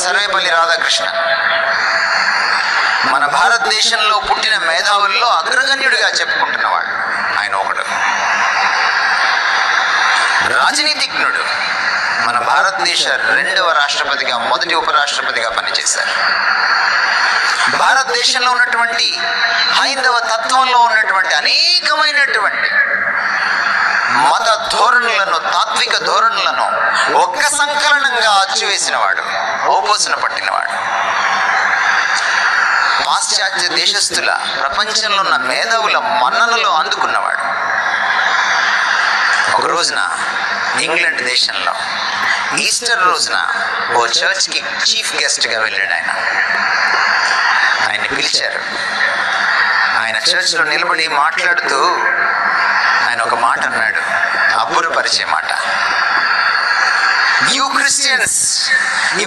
సర్వేపల్లి రాధాకృష్ణన్ మన భారతదేశంలో పుట్టిన మేధావుల్లో అగ్రగణ్యుడిగా చెప్పుకుంటున్నవాడు ఆయన ఒకడు. రాజనీతిజ్ఞుడు, మన భారతదేశ 2వ రాష్ట్రపతిగా, మొదటి ఉపరాష్ట్రపతిగా పనిచేశారు. భారతదేశంలో ఉన్నటువంటి హైందవ తత్వంలో ఉన్నటువంటి అనేకమైనటువంటి మత ధోరణులను, తాత్విక ధోరణులను ఒక్క సంకలనంగా అచ్చువేసినవాడు, ఓపోసన పట్టినవాడు. పాశ్చాత్య దేశస్థుల, ప్రపంచంలో ఉన్న మేధావుల మన్ననలు అందుకున్నవాడు. ఒక రోజున ఇంగ్లాండ్ దేశంలో ఈస్టర్ రోజున ఓ చర్చ్కి చీఫ్ గెస్ట్గా వెళ్ళాడు ఆయన. ఆయన్ని పిలిచారు. ఆయన చర్చ్లో నిలబడి మాట్లాడుతూ ఆయన ఒక మాట అన్నాడు, అబ్బురపరిచే మాట. You Christians, you